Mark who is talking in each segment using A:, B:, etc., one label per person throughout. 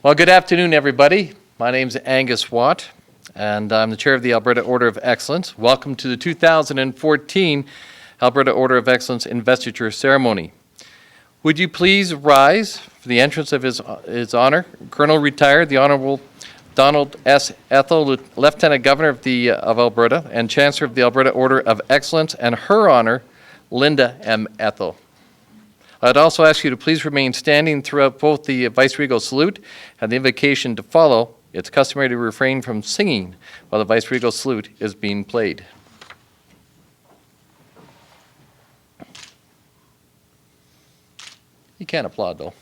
A: Well, good afternoon, everybody. My name's Angus Watt, and I'm the chair of the Alberta Order of Excellence. Welcome to the 2014 Alberta Order of Excellence investiture ceremony. Would you please rise for the entrance of His Honor, Colonel Retired, the Honourable Donald S. Ethel, Lieutenant Governor of Alberta and Chancellor of the Alberta Order of Excellence, and Her Honor, Linda M. Ethel. I'd also ask you to please remain standing throughout both the vice-regal salute and the invocation to follow. It's customary to refrain from singing while the vice-regal salute is being played. You can't applaud, though.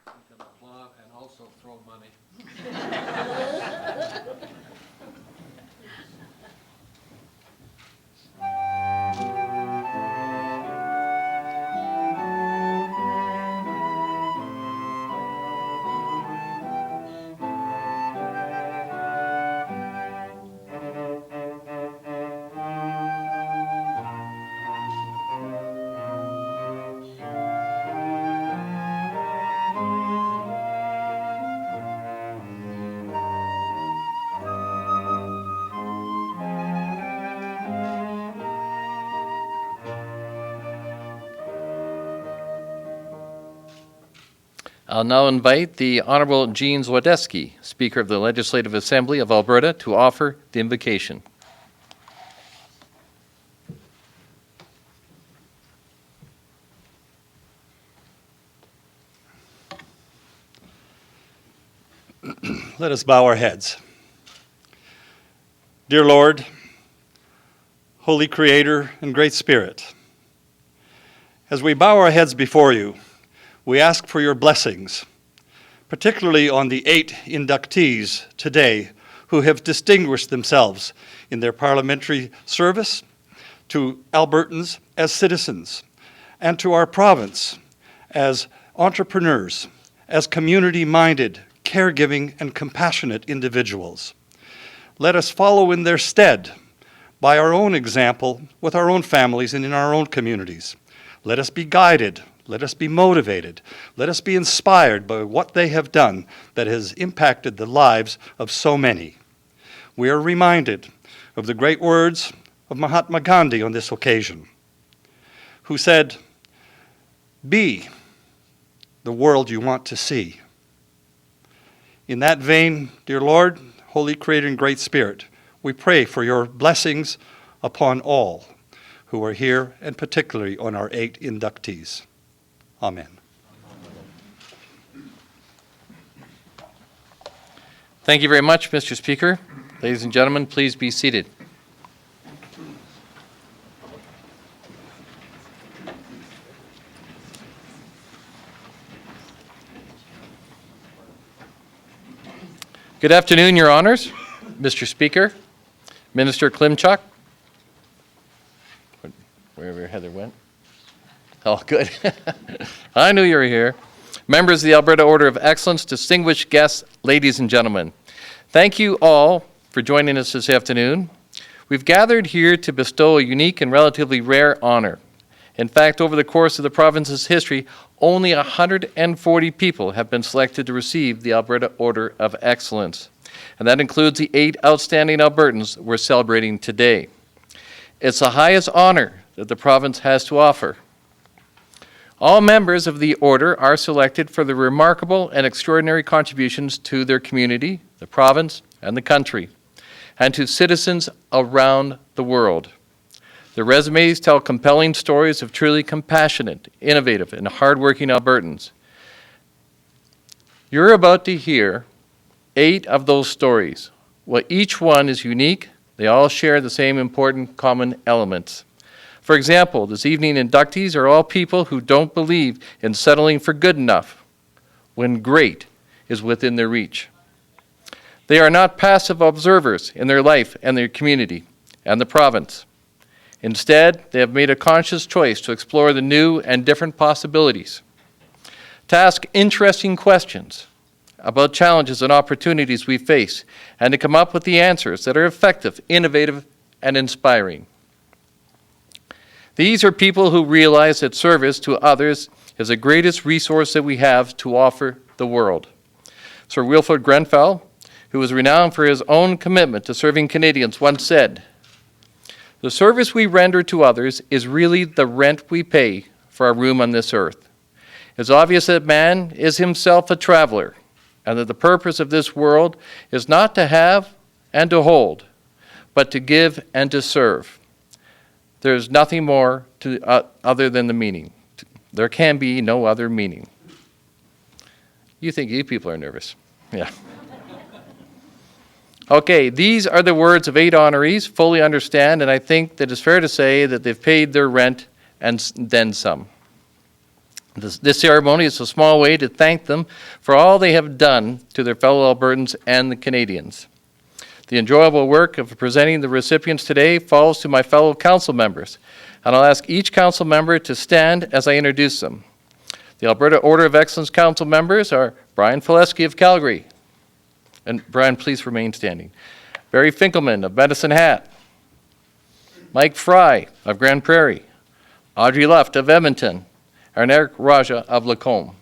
A: You can applaud and also throw money. I'll now invite the Honourable Jean Zwodeski, Speaker of the Legislative Assembly of Alberta, to offer the invocation.
B: Let us bow our heads. Dear Lord, Holy Creator and Great Spirit, as we bow our heads before you, we ask for your blessings, particularly on the 8 inductees today who have distinguished themselves in their parliamentary service, to Albertans as citizens, and to our province as entrepreneurs, as community-minded, caregiving, and compassionate individuals. Let us follow in their stead by our own example with our own families and in our own communities. Let us be guided. Let us be motivated. Let us be inspired by what they have done that has impacted the lives of so many. We are reminded of the great words of Mahatma Gandhi on this occasion, who said, "Be the world you want to see." In that vein, dear Lord, Holy Creator and Great Spirit, we pray for your blessings upon all who are here, and particularly on our 8 inductees. Amen.
A: Thank you very much, Mr. Speaker. Ladies and gentlemen, please be seated. Good afternoon, Your Honors, Mr. Speaker, Minister Klimchuk, wherever Heather went. Oh, good. I knew you were here. Members of the Alberta Order of Excellence, distinguished guests, ladies and gentlemen. Thank you all for joining us this afternoon. We've gathered here to bestow a unique and relatively rare honor. In fact, over the course of the province's history, only 140 people have been selected to receive the Alberta Order of Excellence. And that includes the 8 outstanding Albertans we're celebrating today. It's the highest honor that the province has to offer. All members of the Order are selected for their remarkable and extraordinary contributions to their community, the province, and the country, and to citizens around the world. Their resumes tell compelling stories of truly compassionate, innovative, and hardworking Albertans. You're about to hear 8 of those stories. While each one is unique, they all share the same important common elements. For example, this evening inductees are all people who don't believe in settling for good enough when great is within their reach. They are not passive observers in their life and their community and the province. Instead, they have made a conscious choice to explore the new and different possibilities, to ask interesting questions about challenges and opportunities we face, and to come up with the answers that are effective, innovative, and inspiring. These are people who realize that service to others is the greatest resource that we have to offer the world. Sir Wilfrid Grenfell, who was renowned for his own commitment to serving Canadians, once said, "The service we render to others is really the rent we pay for our room on this earth. It's obvious that man is himself a traveler, and that the purpose of this world is not to have and to hold, but to give and to serve. There is nothing more other than the meaning. There can be no other meaning." You think you people are nervous. Yeah. Okay, these are the words of 8 honorees, fully understand, and I think that it's fair to say that they've paid their rent and then some. This ceremony is a small way to thank them for all they have done to their fellow Albertans and the Canadians. The enjoyable work of presenting the recipients today falls to my fellow council members, and I'll ask each council member to stand as I introduce them. The Alberta Order of Excellence council members are Brian Fileski of Calgary. And Brian, please remain standing. Barry Finkelman of Medicine Hat. Mike Fry of Grand Prairie. Audrey Luft of Edmonton. And Eric Raja of Lacombe.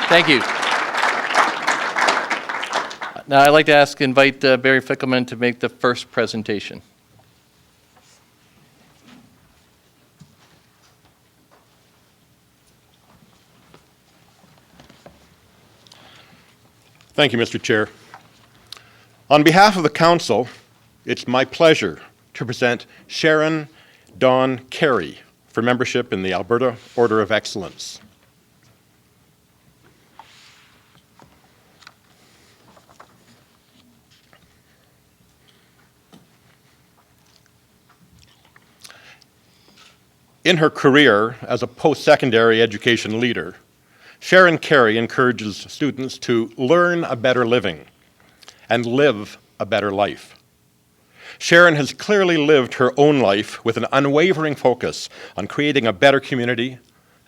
A: Thank you. Now I'd like to invite Barry Finkelman to make the first presentation.
C: Thank you, Mr. Chair. On behalf of the Council, it's my pleasure to present Sharon Dawn Carey for membership in the Alberta Order of Excellence. In her career as a post-secondary education leader, Sharon Carry encourages students to learn a better living and live a better life. Sharon has clearly lived her own life with an unwavering focus on creating a better community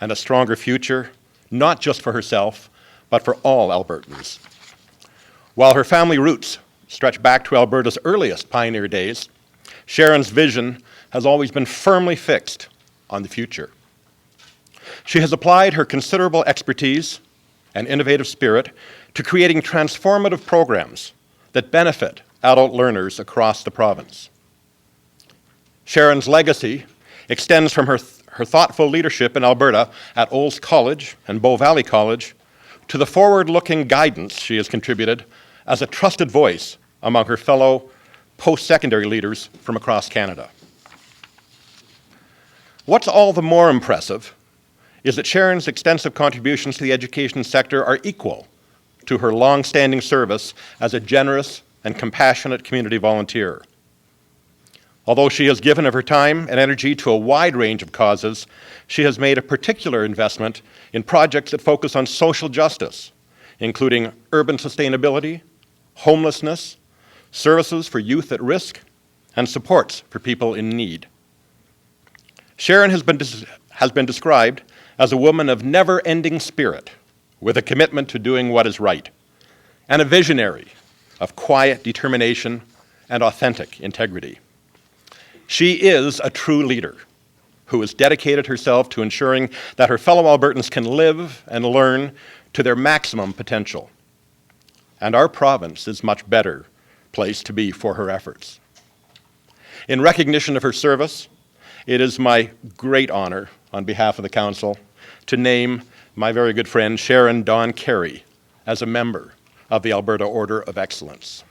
C: and a stronger future, not just for herself, but for all Albertans. While her family roots stretch back to Alberta's earliest pioneer days, Sharon's vision has always been firmly fixed on the future. She has applied her considerable expertise and innovative spirit to creating transformative programs that benefit adult learners across the province. Sharon's legacy extends from her thoughtful leadership in Alberta at Olds College and Bow Valley College to the forward-looking guidance she has contributed as a trusted voice among her fellow post-secondary leaders from across Canada. What's all the more impressive is that Sharon's extensive contributions to the education sector are equal to her long-standing service as a generous and compassionate community volunteer. Although she has given of her time and energy to a wide range of causes, she has made a particular investment in projects that focus on social justice, including urban sustainability, homelessness, services for youth at risk, and supports for people in need. Sharon has been described as a woman of never-ending spirit, with a commitment to doing what is right, and a visionary of quiet determination and authentic integrity. She is a true leader who has dedicated herself to ensuring that her fellow Albertans can live and learn to their maximum potential. And our province is a much better place to be for her efforts. In recognition of her service, it is my great honor on behalf of the Council to name my very good friend Sharon Dawn Carey as a member of the Alberta Order of Excellence.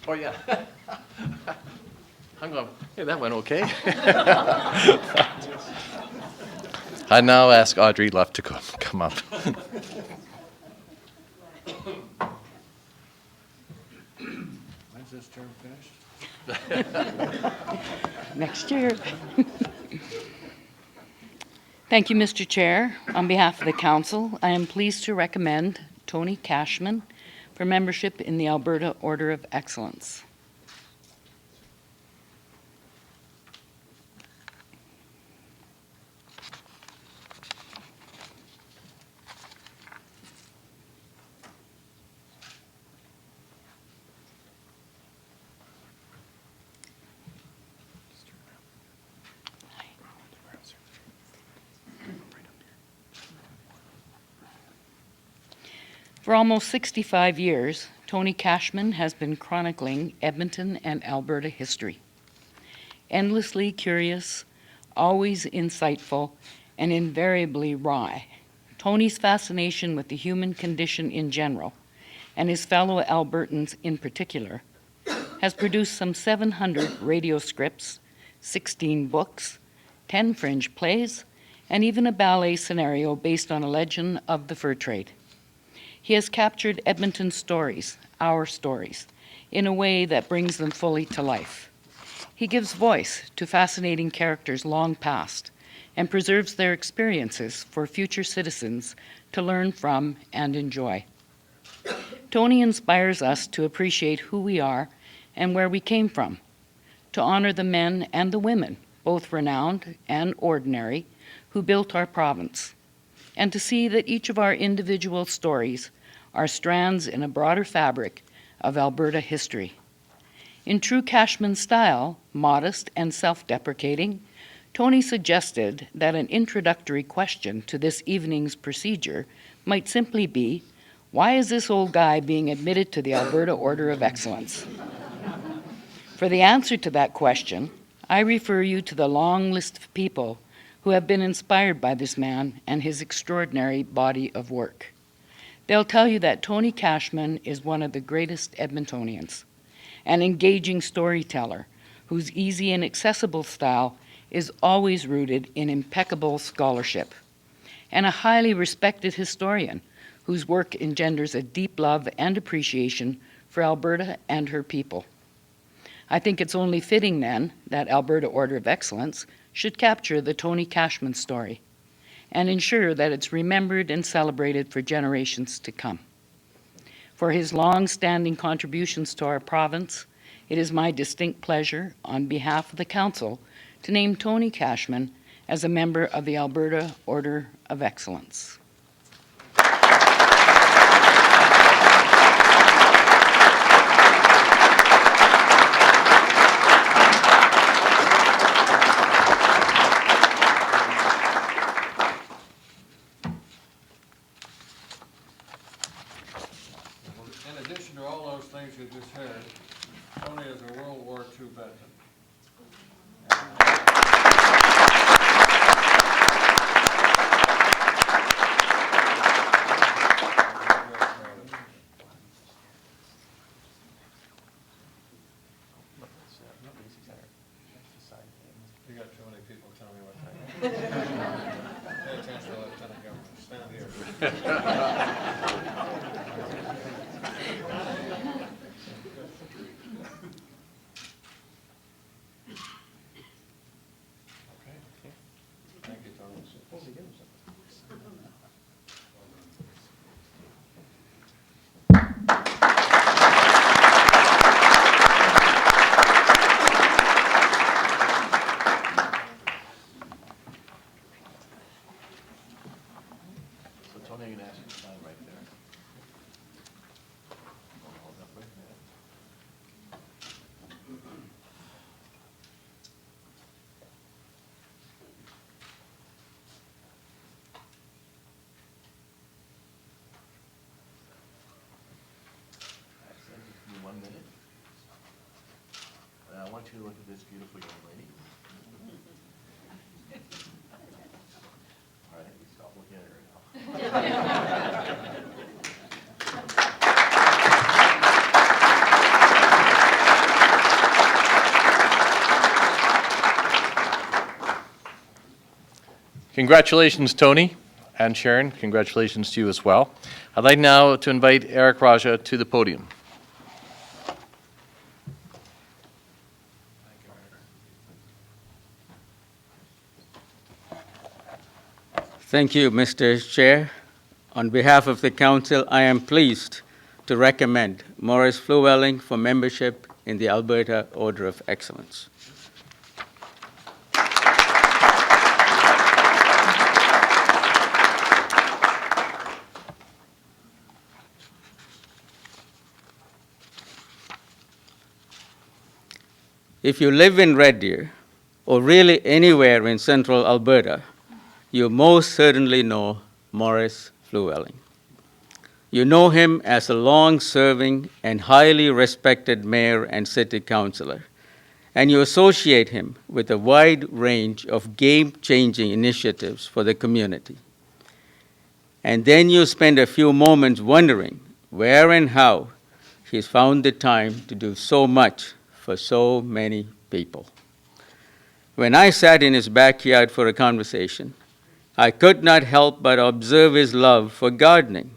A: Oh, yeah. I'm going, hey, that went okay. I now ask Audrey Luff to come up.
D: When's this term finished?
E: Next year. Thank you, Mr. Chair. On behalf of the Council, I am pleased to recommend Tony Cashman for membership in the Alberta Order of Excellence. For almost 65 years, Tony Cashman has been chronicling Edmonton and Alberta history. Endlessly curious, always insightful, and invariably wry, Tony's fascination with the human condition in general, and his fellow Albertans in particular, has produced some 700 radio scripts, 16 books, 10 fringe plays, and even a ballet scenario based on a legend of the fur trade. He has captured Edmonton's stories, our stories, in a way that brings them fully to life. He gives voice to fascinating characters long past and preserves their experiences for future citizens to learn from and enjoy. Tony inspires us to appreciate who we are and where we came from, to honor the men and the women, both renowned and ordinary, who built our province, and to see that each of our individual stories are strands in a broader fabric of Alberta history. In true Cashman style, modest and self-deprecating, Tony suggested that an introductory question to this evening's procedure might simply be, why is this old guy being admitted to the Alberta Order of Excellence? For the answer to that question, I refer you to the long list of people who have been inspired by this man and his extraordinary body of work. They'll tell you that Tony Cashman is one of the greatest Edmontonians, an engaging storyteller whose easy and accessible style is always rooted in impeccable scholarship, and a highly respected historian whose work engenders a deep love and appreciation for Alberta and her people. I think it's only fitting then that Alberta Order of Excellence should capture the Tony Cashman story and ensure that it's remembered and celebrated for generations to come. For his long-standing contributions to our province, it is my distinct pleasure, on behalf of the Council, to name Tony Cashman as a member of the Alberta Order of Excellence.
D: In addition to all those things you just heard, Tony is a World War II veteran. You got too many people telling me what to do. Hey, Chancellor, Lieutenant Governor, stand here. Thank you, Tony.
A: So Tony, I'm going to ask you to sign right
C: moment to this beautiful young lady. All right, we stop looking at her now.
A: Congratulations, Tony, and Sharon. Congratulations to you as well. I'd like now to invite Eric Raja to the podium.
F: Thank you, Mr. Chair. On behalf of the Council, I am pleased to recommend Maurice Flewelling for membership in the Alberta Order of Excellence. If you live in Red Deer, or really anywhere in central Alberta, you most certainly know Maurice Flewelling. You know him as a long-serving and highly respected mayor and city councillor, and you associate him with a wide range of game-changing initiatives for the community. And then you spend a few moments wondering where and how he's found the time to do so much for so many people. When I sat in his backyard for a conversation, I could not help but observe his love for gardening.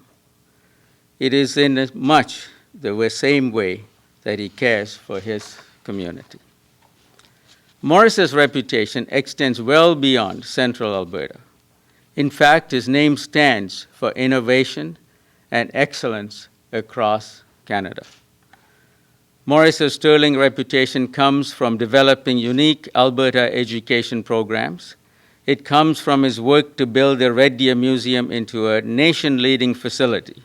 F: It is in much the same way that he cares for his community. Maurice's reputation extends well beyond central Alberta. In fact, his name stands for innovation and excellence across Canada. Maurice's sterling reputation comes from developing unique Alberta education programs. It comes from his work to build the Red Deer Museum into a nation-leading facility.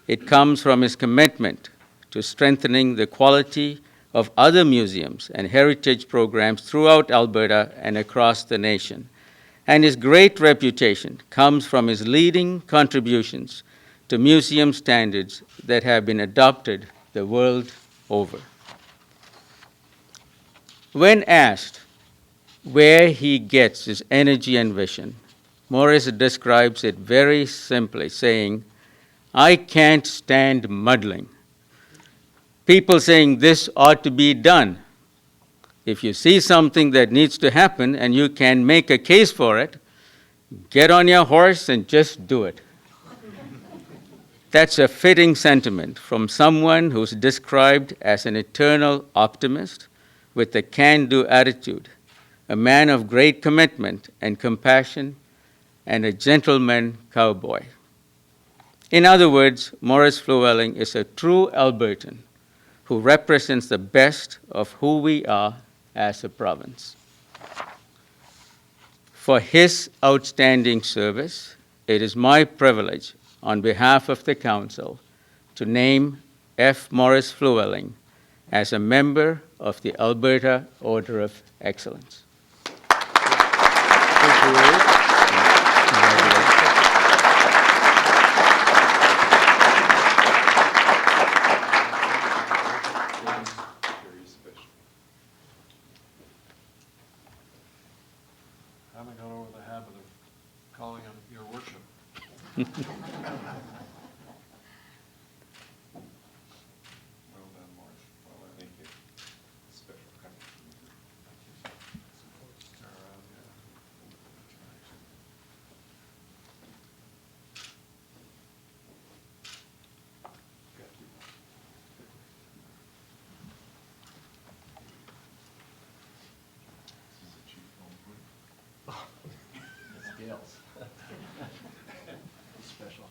F: It comes from his commitment to strengthening the quality of other museums and heritage programs throughout Alberta and across the nation. And his great reputation comes from his leading contributions to museum standards that have been adopted the world over. When asked where he gets his energy and vision, Maurice describes it very simply, saying, "I can't stand muddling. People saying this ought to be done. If you see something that needs to happen and you can make a case for it, get on your horse and just do it." That's a fitting sentiment from someone who's described as an eternal optimist with a can-do attitude, a man of great commitment and compassion, and a gentleman cowboy. In other words, Maurice Flewelling is a true Albertan who represents the best of who we are as a province. For his outstanding service, it is my privilege on behalf of the Council to name F. Maurice Flewelling as a member of the Alberta Order of Excellence.
D: I haven't got over the habit of calling him your worship. Well done, Maurice. Well done. Thank you. Special
A: Scales. Special.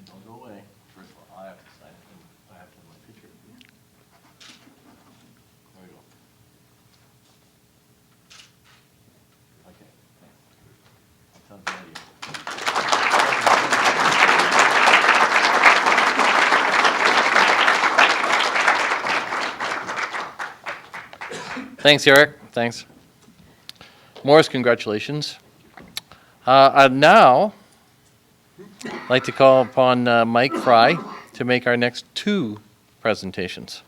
A: Don't go away. First of all, I have to sign it, and I have to have my picture of you. There we go. Okay, thanks. I'll tell you. Thanks, Eric. Thanks. Maurice, congratulations. I'd now like to call upon Mike Fry to make our next two presentations.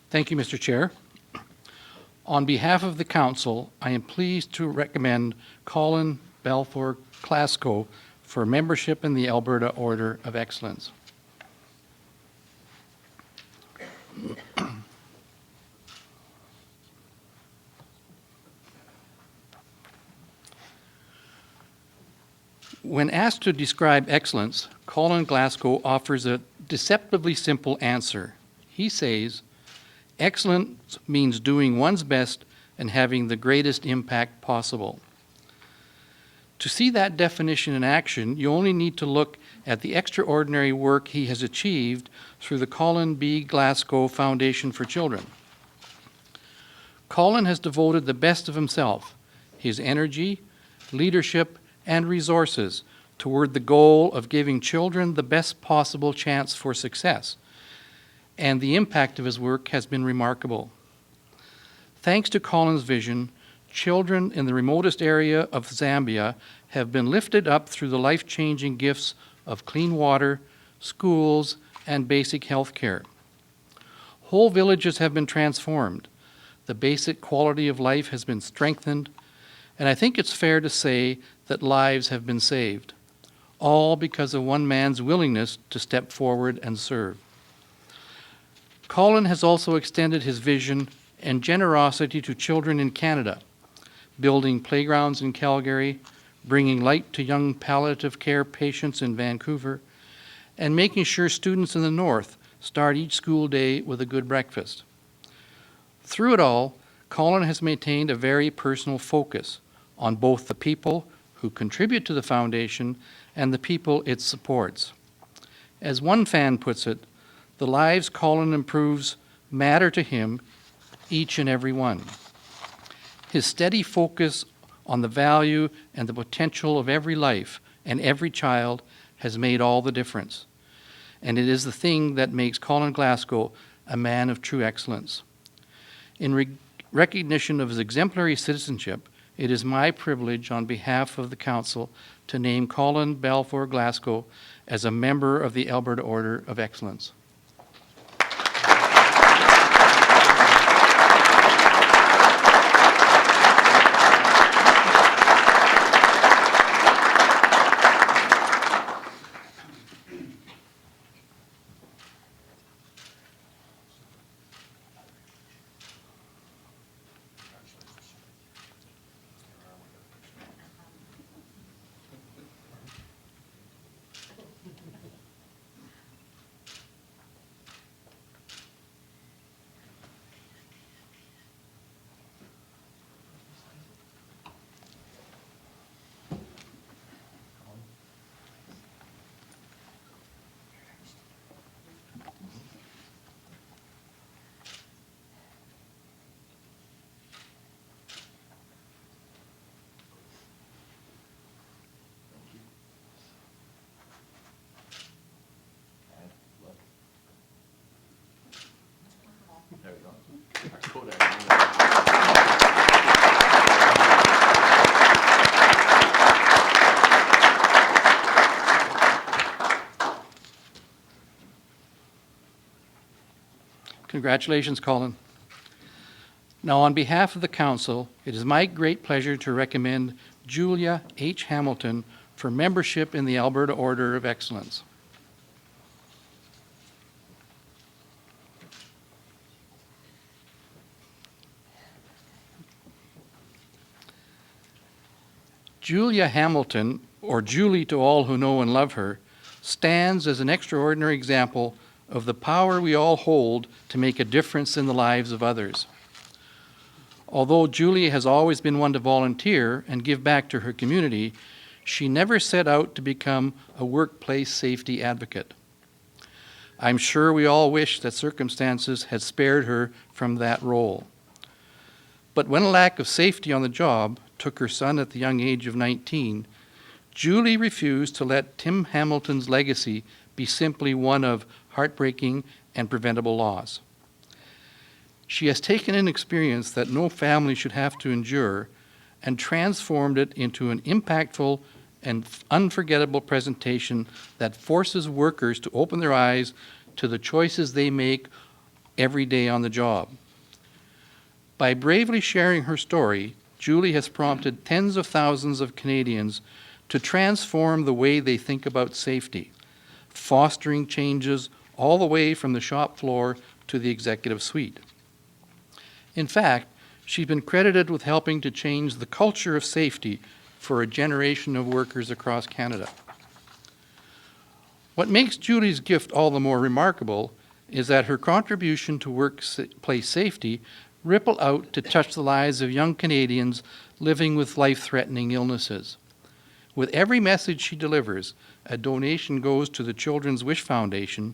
G: Thank you, Mr. Chair. On behalf of the Council, I am pleased to recommend Colin Glassco for membership in the Alberta Order of Excellence. When asked to describe excellence, Colin Glassco offers a deceptively simple answer. He says, excellence means doing one's best and having the greatest impact possible. To see that definition in action, you only need to look at the extraordinary work he has achieved through the Colin B. Glassco Foundation for Children. Colin has devoted the best of himself, his energy, leadership, and resources toward the goal of giving children the best possible chance for success, and the impact of his work has been remarkable. Thanks to Colin's vision, children in the remotest area of Zambia have been lifted up through the life-changing gifts of clean water, schools, and basic health care. Whole villages have been transformed. The basic quality of life has been strengthened, and I think it's fair to say that lives have been saved, all because of one man's willingness to step forward and serve. Colin has also extended his vision and generosity to children in Canada, building playgrounds in Calgary, bringing light to young palliative care patients in Vancouver, and making sure students in the North start each school day with a good breakfast. Through it all, Colin has maintained a very personal focus on both the people who contribute to the foundation and the people it supports. As one fan puts it, the lives Colin improves matter to him, each and every one. His steady focus on the value and the potential of every life and every child has made all the difference. And it is the thing that makes Colin Glassco a man of true excellence. In recognition of his exemplary citizenship, it is my privilege on behalf of the Council to name Colin Glassco as a member of the Alberta Order of Excellence. Congratulations, Colin. Now, on behalf of the Council, it is my great pleasure to recommend Julia H. Hamilton for membership in the Alberta Order of Excellence. Julia Hamilton, or Julie to all who know and love her, stands as an extraordinary example of the power we all hold to make a difference in the lives of others. Although Julie has always been one to volunteer and give back to her community, she never set out to become a workplace safety advocate. I'm sure we all wish that circumstances had spared her from that role. But when a lack of safety on the job took her son at the young age of 19, Julie refused to let Tim Hamilton's legacy be simply one of heartbreaking and preventable loss. She has taken an experience that no family should have to endure and transformed it into an impactful and unforgettable presentation that forces workers to open their eyes to the choices they make every day on the job. By bravely sharing her story, Julie has prompted tens of thousands of Canadians to transform the way they think about safety, fostering changes all the way from the shop floor to the executive suite. In fact, she's been credited with helping to change the culture of safety for a generation of workers across Canada. What makes Julie's gift all the more remarkable is that her contribution to workplace safety ripple out to touch the lives of young Canadians living with life-threatening illnesses. With every message she delivers, a donation goes to the Children's Wish Foundation,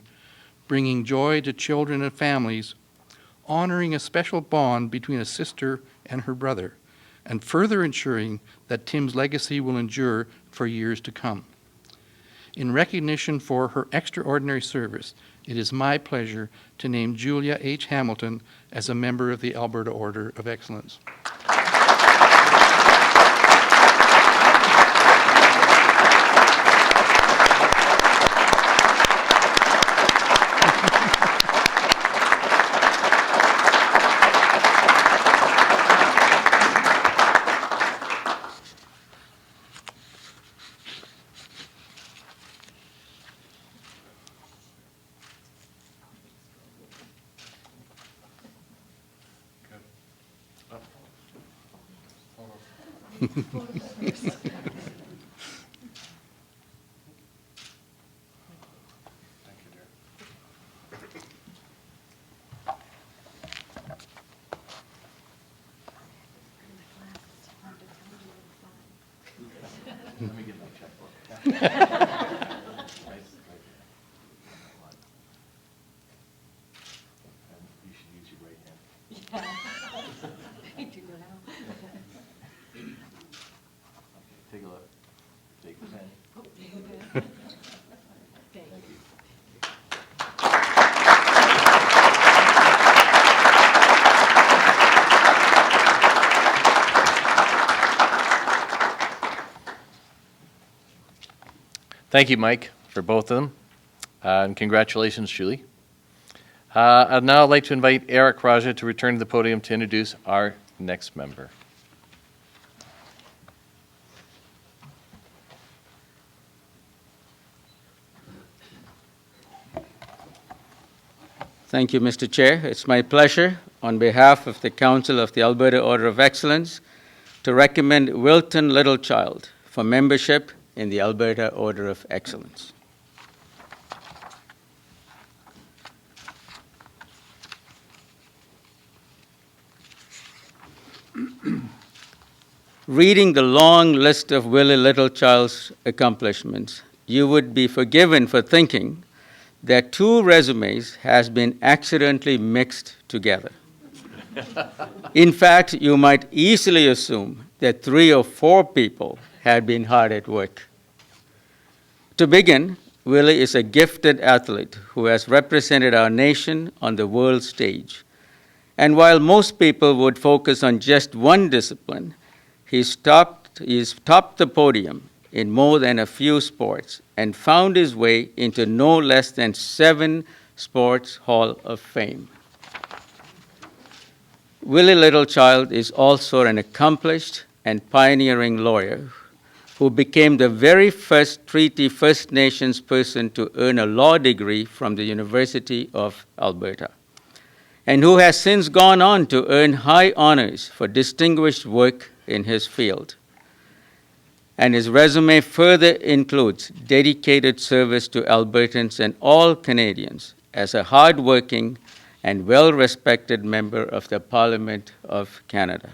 G: bringing joy to children and families, honoring a special bond between a sister and her brother, and further ensuring that Tim's legacy will endure for years to come. In recognition for her extraordinary service, it is my pleasure to name Julia H. Hamilton as a member of the Alberta Order of Excellence.
A: Take a look. Take the pen. Thank you, Mike, for both of them. And congratulations, Julie. I'd now like to invite Eric Raja to return to the podium to introduce our next member.
F: Thank you, Mr. Chair. It's my pleasure, on behalf of the Council of the Alberta Order of Excellence, to recommend Wilton Littlechild for membership in the Alberta Order of Excellence. Reading the long list of Willie Littlechild's accomplishments, you would be forgiven for thinking that two resumes has been accidentally mixed together. In fact, you might easily assume that 3 or 4 people had been hard at work. To begin, Willie is a gifted athlete who has represented our nation on the world stage. And while most people would focus on just one discipline, he's topped the podium in more than a few sports and found his way into no less than 7 Sports Hall of Fame. Willie Littlechild is also an accomplished and pioneering lawyer who became the very first Treaty First Nations person to earn a law degree from the University of Alberta, and who has since gone on to earn high honors for distinguished work in his field. And his resume further includes dedicated service to Albertans and all Canadians as a hard-working and well-respected member of the Parliament of Canada.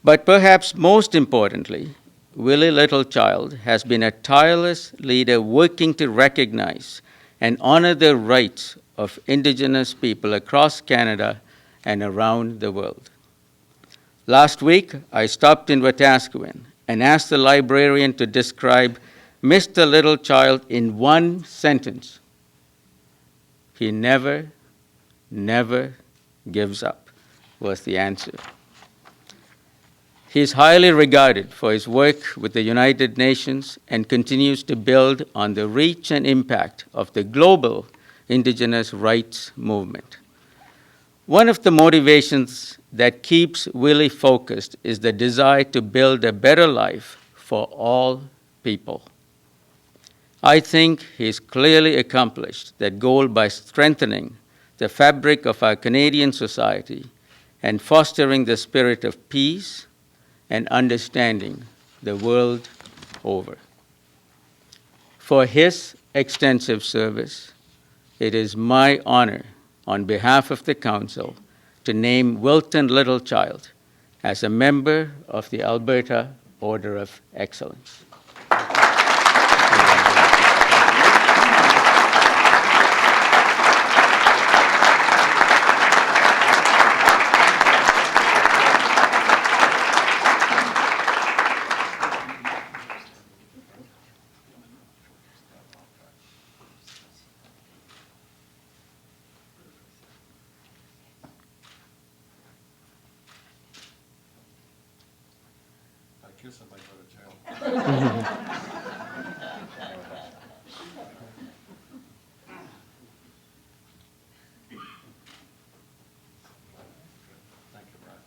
F: But perhaps most importantly, Willie Littlechild has been a tireless leader working to recognize and honor the rights of Indigenous people across Canada and around the world. Last week, I stopped in Wetaskiwin and asked the librarian to describe Mr. Littlechild in one sentence. He never gives up, was the answer. He is highly regarded for his work with the United Nations and continues to build on the reach and impact of the global Indigenous rights movement. One of the motivations that keeps Willie focused is the desire to build a better life for all people. I think he's clearly accomplished that goal by strengthening the fabric of our Canadian society and fostering the spirit of peace and understanding the world over. For his extensive service, it is my honor on behalf of the Council to name Wilton Littlechild as a member of the Alberta Order of Excellence.
D: I kiss him, I go to jail. Thank you, Brian.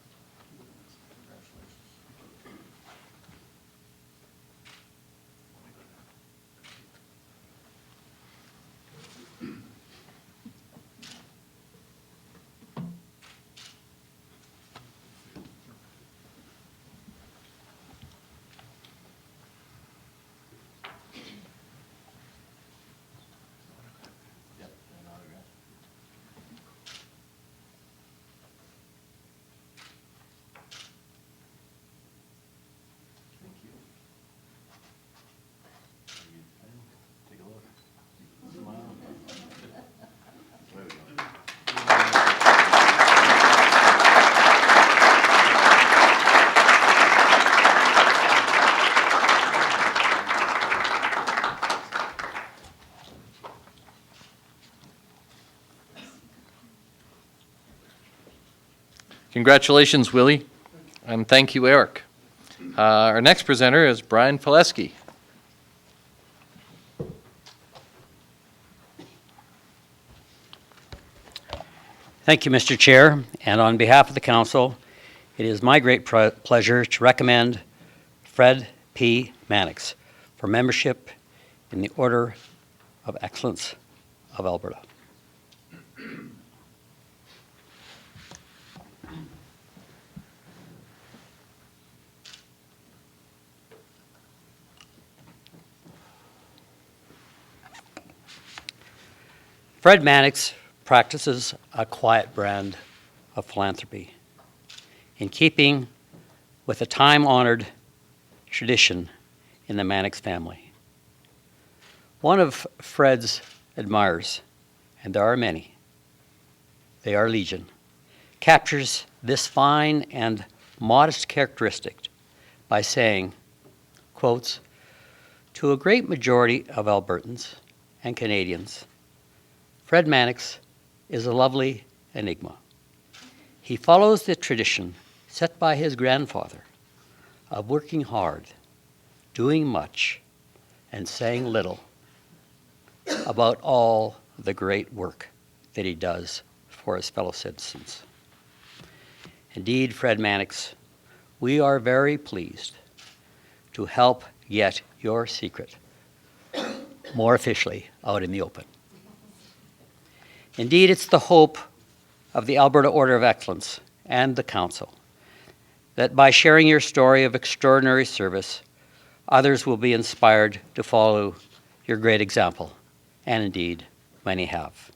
D: Congratulations. Take a look. Smile. There we go.
A: Congratulations, Willie, and thank you, Eric. Our next presenter is Brian Pileski.
H: Thank you, Mr. Chair, and on behalf of the Council, it is my great pleasure to recommend Fred P. Mannix for membership in the Order of Excellence of Alberta. Fred Mannix practices a quiet brand of philanthropy in keeping with a time-honored tradition in the Mannix family. One of Fred's admirers, and there are many, they are legion, captures this fine and modest characteristic by saying, quotes, "To a great majority of Albertans and Canadians, Fred Mannix is a lovely enigma. He follows the tradition set by his grandfather of working hard, doing much, and saying little about all the great work that he does for his fellow citizens. Indeed, Fred Mannix, we are very pleased to help get your secret more officially out in the open. Indeed, it's the hope of the Alberta Order of Excellence and the Council that by sharing your story of extraordinary service, others will be inspired to follow your great example, and indeed, many have.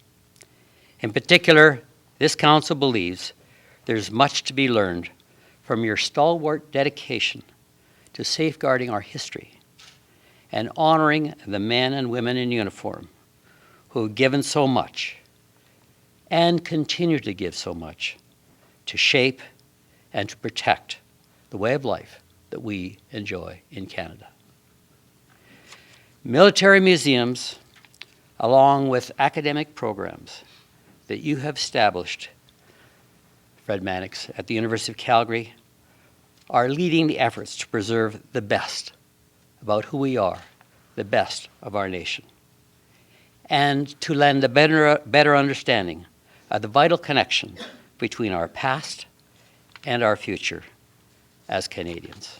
H: In particular, this Council believes there's much to be learned from your stalwart dedication to safeguarding our history and honoring the men and women in uniform who have given so much and continue to give so much to shape and to protect the way of life that we enjoy in Canada. Military museums, along with academic programs that you have established, Fred Mannix, at the University of Calgary, are leading the efforts to preserve the best about who we are, the best of our nation, and to lend a better understanding of the vital connection between our past and our future as Canadians.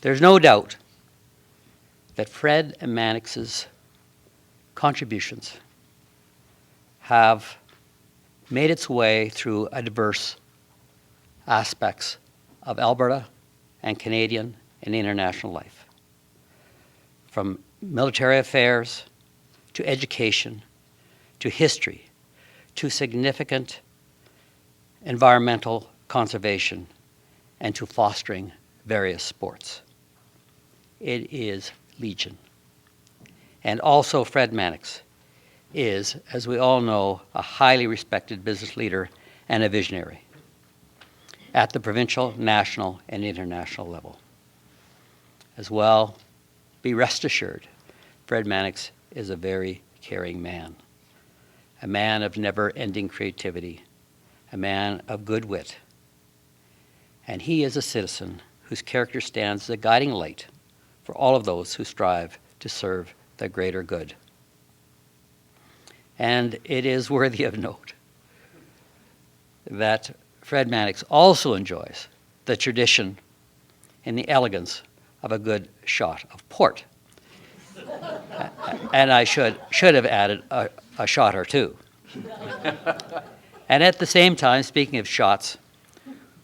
H: There's no doubt that Fred and Mannix's contributions have made its way through a diverse aspects of Alberta and Canadian and international life, from military affairs to education to history to significant environmental conservation and to fostering various sports. It is legion. And also Fred Mannix is, as we all know, a highly respected business leader and a visionary at the provincial, national, and international level. As well, be rest assured, Fred Mannix is a very caring man, a man of never-ending creativity, a man of good wit, and he is a citizen whose character stands as a guiding light for all of those who strive to serve the greater good. And it is worthy of note that Fred Mannix also enjoys the tradition and the elegance of a good shot of port. And I should have added a shot or two. And at the same time, speaking of shots,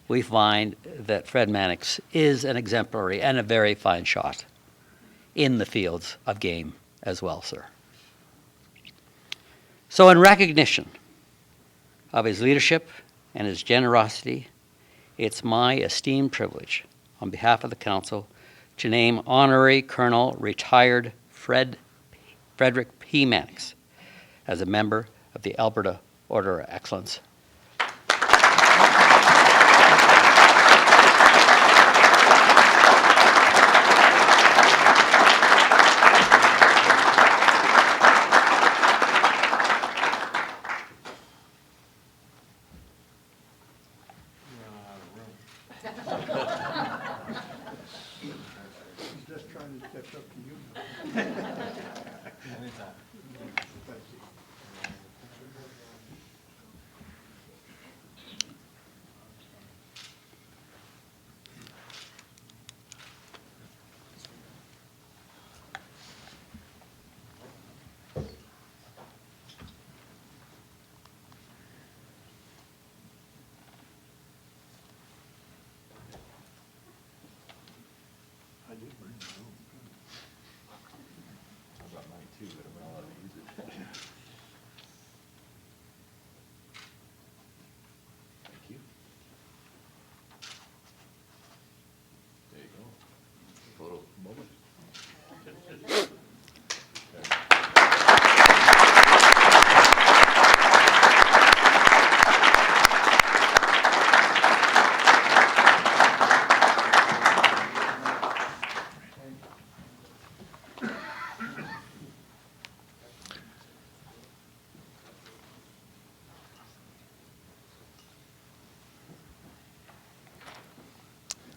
H: we find that Fred Mannix is an exemplary and a very fine shot in the fields of game as well, sir. So in recognition of his leadership and his generosity, it's my esteemed privilege on behalf of the Council to name Honorary Colonel Retired Frederick P. Mannix as a member of the Alberta Order of Excellence.
D: Just trying to catch up to you. Anytime. I did bring my own. I got mine too, but I'm not allowed to use it. Thank you. There you go. Photo moment.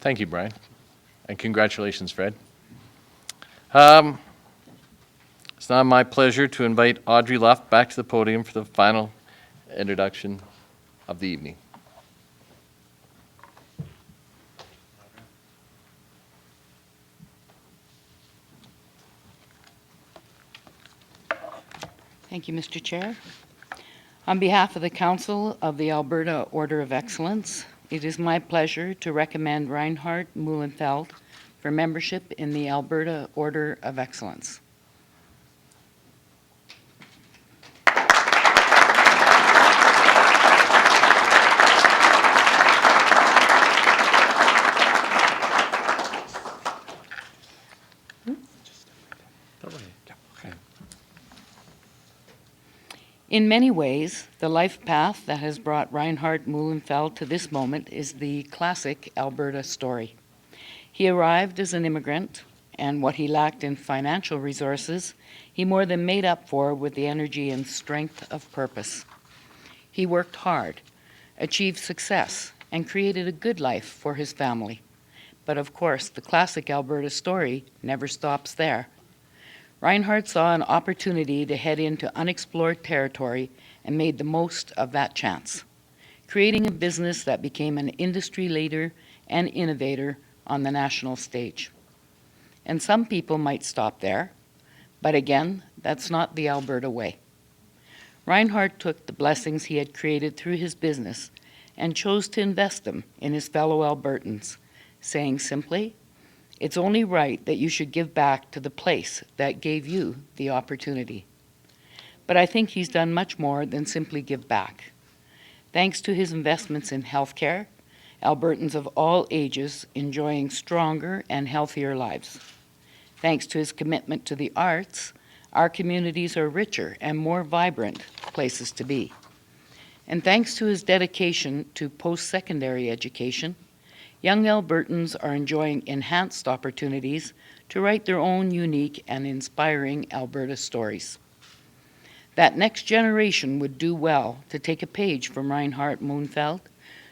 A: Thank you, Brian, and congratulations, Fred. It's now my pleasure to invite Audrey Luff back to the podium for the final introduction of the evening.
E: Thank you, Mr. Chair. On behalf of the Council of the Alberta Order of Excellence, it is my pleasure to recommend Reinhard Muhlenfeld for membership in the Alberta Order of Excellence. In many ways, the life path that has brought Reinhard Muhlenfeld to this moment is the classic Alberta story. He arrived as an immigrant, and what he lacked in financial resources, he more than made up for with the energy and strength of purpose. He worked hard, achieved success, and created a good life for his family. But of course, the classic Alberta story never stops there. Reinhardt saw an opportunity to head into unexplored territory and made the most of that chance, creating a business that became an industry leader and innovator on the national stage. And some people might stop there, but again, that's not the Alberta way. Reinhardt took the blessings he had created through his business and chose to invest them in his fellow Albertans, saying simply, "It's only right that you should give back to the place that gave you the opportunity." But I think he's done much more than simply give back. Thanks to his investments in healthcare, Albertans of all ages enjoying stronger and healthier lives. Thanks to his commitment to the arts, our communities are richer and more vibrant places to be. And thanks to his dedication to post-secondary education, young Albertans are enjoying enhanced opportunities to write their own unique and inspiring Alberta stories. That next generation would do well to take a page from Reinhard Muhlenfeld,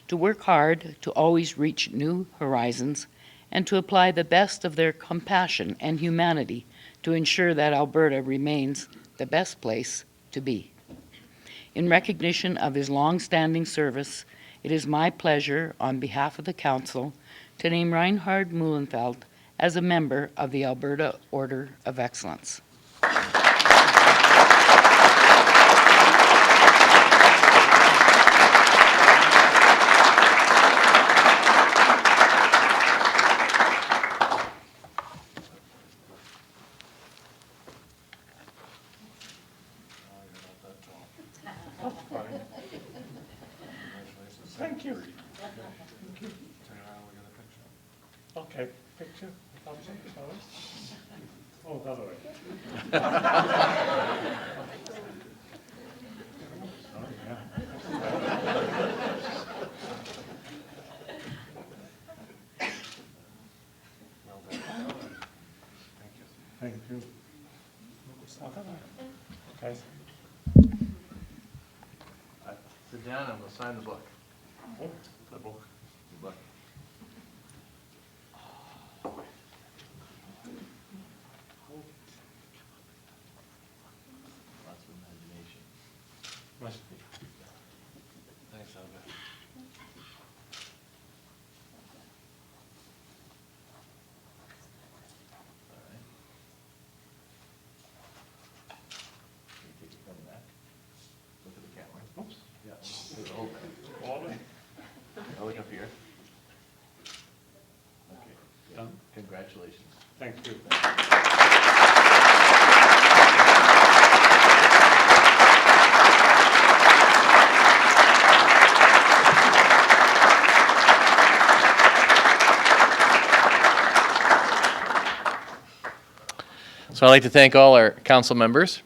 E: to work hard to always reach new horizons, and to apply the best of their compassion and humanity to ensure that Alberta remains the best place to be. In recognition of his long-standing service, it is my pleasure, on behalf of the Council, to name Reinhard Muhlenfeld as a member of the Alberta Order of Excellence.
D: Thank you. Turn around, we got a picture. Okay, picture. Thumbs up, sorry. Oh, the other way. Sorry, yeah. Well done. Thank you. Thank you. Okay.
A: Sit down and we'll sign the book.
D: The book.
A: The book. Lots of imagination.
D: Must be.
A: Thanks, Albert. All right. Can you take your pen back? Look at the camera.
D: Oops.
A: Yeah, look at the whole thing.
D: All in.
A: I'll look up here. Okay.
D: Done.
A: Congratulations.
D: Thank you.
A: So I'd like to thank all our council members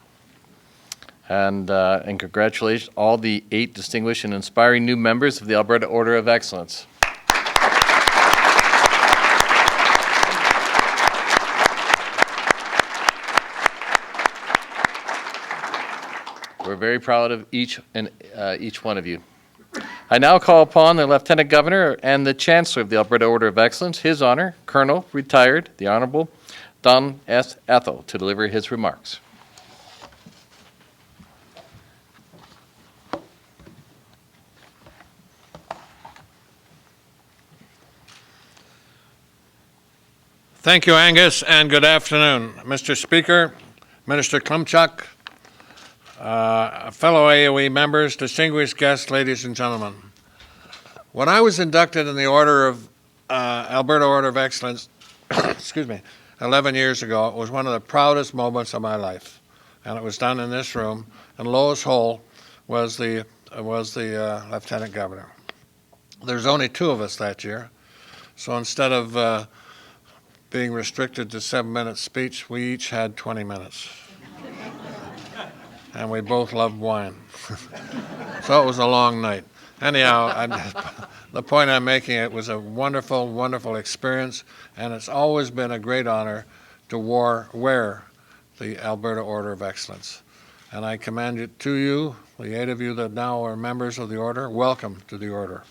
A: and congratulate all the 8 distinguished and inspiring new members of the Alberta Order of Excellence. We're very proud of each one of you. I now call upon the Lieutenant Governor and the Chancellor of the Alberta Order of Excellence, His Honour, Colonel, retired, the Honourable Don S. Ethel, to deliver his remarks.
D: Thank you, Angus, and good afternoon. Mr. Speaker, Minister Klumchuk, fellow AOE members, distinguished guests, ladies and gentlemen. When I was inducted in the Alberta Order of Excellence, excuse me, 11 years ago, it was one of the proudest moments of my life, and it was done in this room. And Lois Hole was the Lieutenant Governor. There's only 2 of us that year, so instead of being restricted to 7-minute speech, we each had 20 minutes. and we both loved wine. So it was a long night. Anyhow, the point I'm making, it was a wonderful, wonderful experience, and it's always been a great honor to wear the Alberta Order of Excellence. And I commend it to you, the 8 of you that now are members of the Order. Welcome to the Order.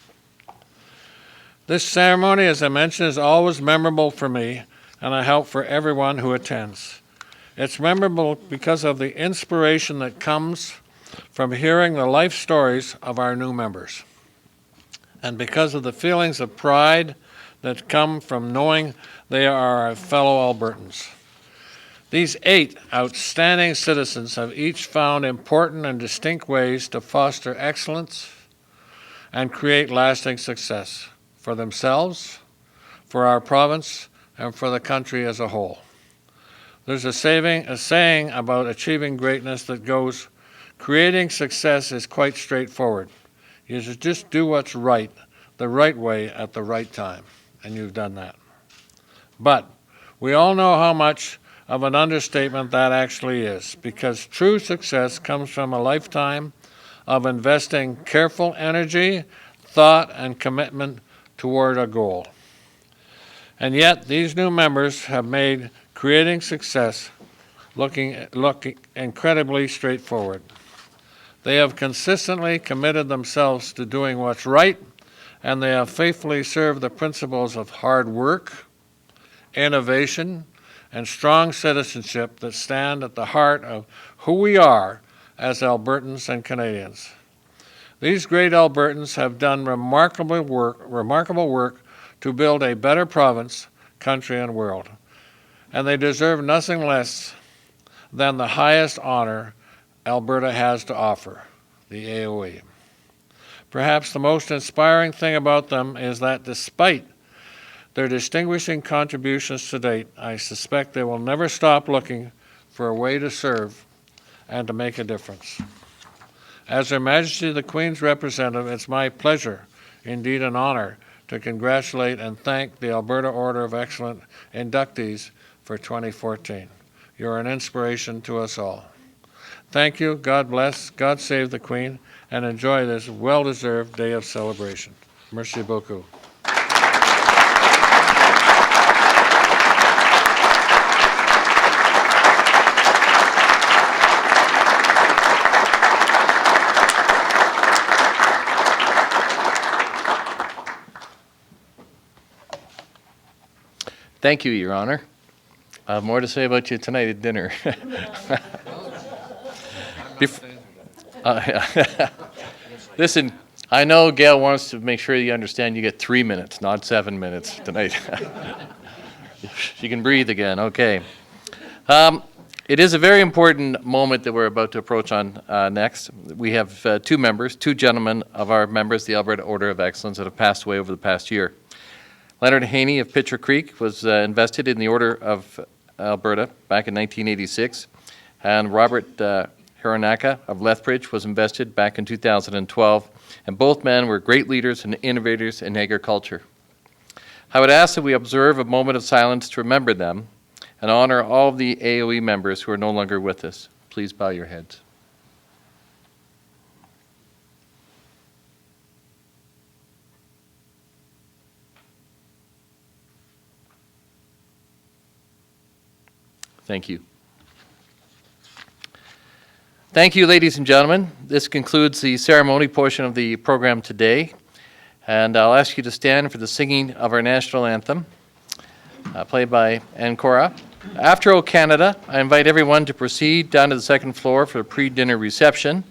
D: This ceremony, as I mentioned, is always memorable for me, and I hope for everyone who attends. It's memorable because of the inspiration that comes from hearing the life stories of our new members, and because of the feelings of pride that come from knowing they are our fellow Albertans. These 8 outstanding citizens have each found important and distinct ways to foster excellence and create lasting success for themselves, for our province, and for the country as a whole. There's a saying about achieving greatness that goes, creating success is quite straightforward. You just do what's right, the right way at the right time, and you've done that. But we all know how much of an understatement that actually is, because true success comes from a lifetime of investing careful energy, thought, and commitment toward a goal. And yet, these new members have made creating success look incredibly straightforward. They have consistently committed themselves to doing what's right, and they have faithfully served the principles of hard work, innovation, and strong citizenship that stand at the heart of who we are as Albertans and Canadians. These great Albertans have done remarkable work to build a better province, country, and world, and they deserve nothing less than the highest honor Alberta has to offer, the AOE. Perhaps the most inspiring thing about them is that despite their distinguishing contributions to date, I suspect they will never stop looking for a way to serve and to make a difference. As Her Majesty the Queen's representative, it's my pleasure, indeed an honor, to congratulate and thank the Alberta Order of Excellence inductees for 2014. You're an inspiration to us all. Thank you, God bless, God save the Queen, and enjoy this well-deserved day of celebration. Merci beaucoup.
A: Thank you, Your Honor. I have more to say about you tonight at dinner. Listen, I know Gail wants to make sure you understand you get 3 minutes, not 7 minutes tonight. She can breathe again, okay. It is a very important moment that we're about to approach on next. We have 2 members, 2 gentlemen of our members, the Alberta Order of Excellence, that have passed away over the past year. Leonard Haney of Pitcher Creek was invested in the Order of Alberta back in 1986, and Robert Hironaka of Lethbridge was invested back in 2012, and both men were great leaders and innovators in agriculture. I would ask that we observe a moment of silence to remember them and honor all of the AOE members who are no longer with us. Please bow your heads. Thank you. Thank you, ladies and gentlemen. This concludes the ceremony portion of the program today, and I'll ask you to stand for the singing of our national anthem, played by Ancora. After O Canada, I invite everyone to proceed down to the second floor for a pre-dinner reception.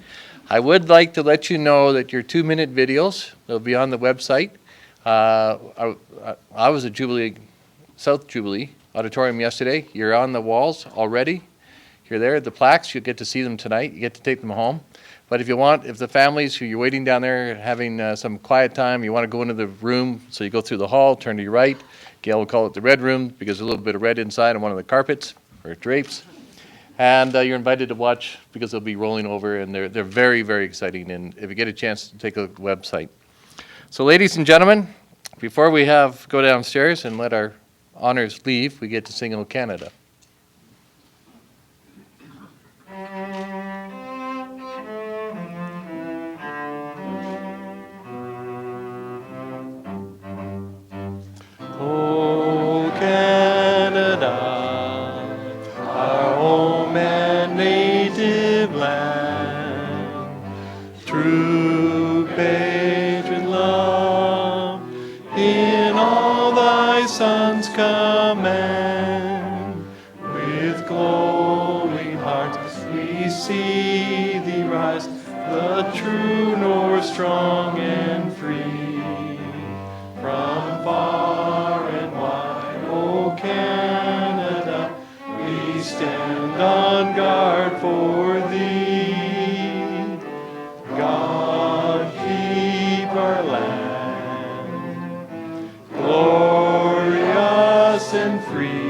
A: I would like to let you know that your 2-minute videos will be on the website. I was at South Jubilee Auditorium yesterday. You're on the walls already. You're there at the plaques. You'll get to see them tonight. You get to take them home. But if you want, if the families who you're waiting down there having some quiet time, you want to go into the room, so you go through the hall, turn to your right. Gail will call it the red room because there's a little bit of red inside on one of the carpets or drapes. And you're invited to watch because they'll be rolling over, and they're very, very exciting. And if you get a chance to take a look at the website. So ladies and gentlemen, before we go downstairs and let our honors leave, we get to sing O Canada.
I: command. With glowing hearts we see thee rise, the true north, strong and free. From far and wide, O Canada, we stand on guard for thee. God keep our land glorious and free.